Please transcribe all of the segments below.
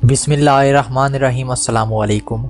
बिस्मिल्लाहिर्रहमानिर्रहीम। अस्सलाम वालेकुम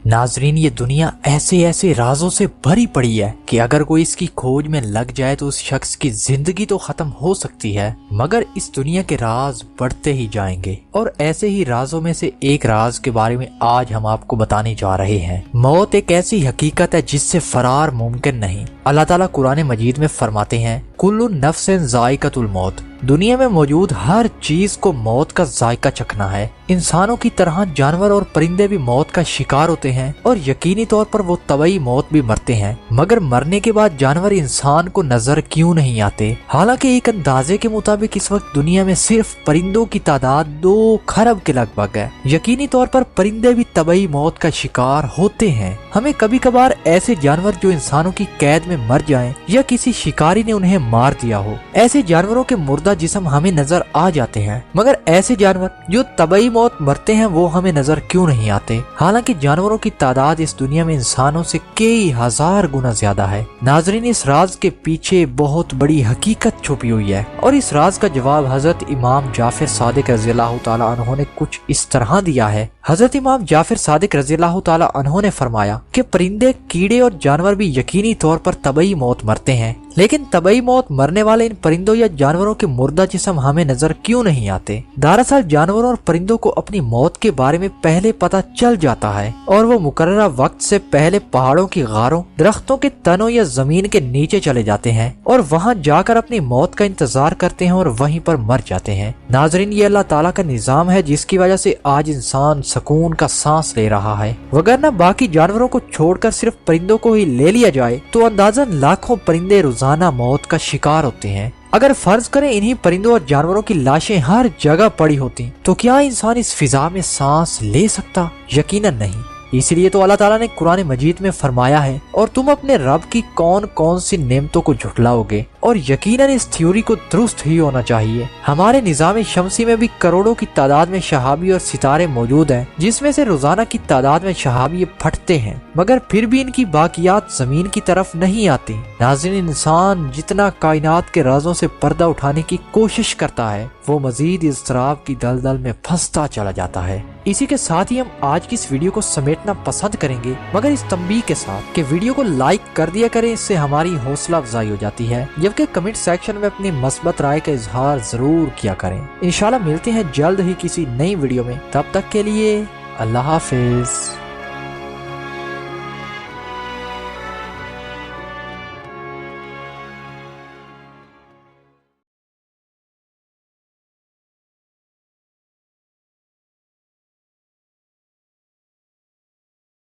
नाजरीन, ये दुनिया ऐसे ऐसे राजों से भरी पड़ी है कि अगर कोई इसकी खोज में लग जाए तो उस शख्स की जिंदगी तो खत्म हो सकती है, मगर इस दुनिया के राज बढ़ते ही जाएंगे। और ऐसे ही राजों में से एक राज के बारे में आज हम आपको बताने जा रहे हैं। मौत एक ऐसी हकीकत है जिससे फरार मुमकिन नहीं। अल्लाह ताला कुरान मजीद में फरमाते हैं, कुल्लु नफ्सिन ज़ाइक़तुल मौत। दुनिया में मौजूद हर चीज को मौत का जायका चखना है। इंसानों की तरह जानवर और परिंदे भी मौत का शिकार होते हैं और यकीनी तौर पर वो तबई मौत भी मरते हैं, मगर मरने के बाद जानवर इंसान को नजर क्यों नहीं आते? हालांकि एक अंदाजे के मुताबिक इस वक्त दुनिया में सिर्फ परिंदों की तादाद 2 खरब के लगभग है। यकीनी तौर पर परिंदे भी तबई मौत का शिकार होते हैं। हमें कभी कभार ऐसे जानवर जो इंसानों की कैद में मर जाएं या किसी शिकारी ने उन्हें मार दिया हो, ऐसे जानवरों के मुर्दा जिस्म हमें नजर आ जाते हैं, मगर ऐसे जानवर जो तबई मौत मरते हैं वो हमें नजर क्यों नहीं आते? हालांकि जानवरों की तादाद इस दुनिया में इंसानों से कई हजार गुना ज्यादा है। नाजरीन, इस राज के पीछे बहुत बड़ी हकीकत छुपी हुई है और इस राज का जवाब हजरत इमाम जाफर सादिक रज़ियल्लाहु ताला अन्हु ने कुछ इस तरह दिया है। हजरत इमाम जाफर सादिक रज़ियल्लाहु ताला अन्हु ने फरमाया कि परिंदे, कीड़े और जानवर भी यकीनी तौर पर तबई मौत मरते हैं, लेकिन तबई मौत मरने वाले इन परिंदों या जानवरों के मुर्दा जिस्म हमें नजर क्यों नहीं आते? दरअसल जानवरों और परिंदों को अपनी मौत के बारे में पहले पता चल जाता है और वो मुकर्ररा वक्त से पहले पहाड़ों की गारों, दरख्तों के तनों या जमीन के नीचे चले जाते हैं और वहाँ जाकर अपनी मौत का इंतजार करते हैं और वहीं पर मर जाते हैं। नाजरीन, ये अल्लाह ताला का निजाम है जिसकी वजह से आज इंसान सुकून का सांस ले रहा है। वगरना बाकी जानवरों को छोड़कर सिर्फ परिंदों को ही ले लिया जाए तो अंदाजन लाखों परिंदे रोजाना मौत का शिकार होते हैं। अगर फर्ज करें इन्हीं परिंदों और जानवरों की लाशें हर जगह पड़ी होती तो क्या इंसान इस फिजा में सांस ले सकता? यकीनन नहीं। इसलिए तो अल्लाह ताला ने कुरान मजीद में फरमाया है, और तुम अपने रब की कौन कौन सी नेमतों को झुठलाओगे। और यकीनन इस थ्योरी को दुरुस्त ही होना चाहिए। हमारे निजाम शमसी में भी करोड़ों की तादाद में शहाबी और सितारे मौजूद हैं, जिसमें से रोजाना की तादाद में शहाबी फटते हैं, मगर फिर भी इनकी बाकियात जमीन की तरफ नहीं आती। नाज़रीन, इंसान जितना कायनात के राजों से पर्दा उठाने की कोशिश करता है वो मजीद इज़्तिराब की दलदल में फंसता चला जाता है। इसी के साथ ही हम आज की इस वीडियो को समेटना पसंद करेंगे, मगर इस तंबीह के साथ कि वीडियो को लाइक कर दिया करें, इससे हमारी हौसला अफजाई हो जाती है, जबकि कमेंट सेक्शन में अपनी मस्बत राय का इजहार जरूर किया करें। इंशाल्लाह मिलते हैं जल्द ही किसी नई वीडियो में, तब तक के लिए अल्लाह हाफिज।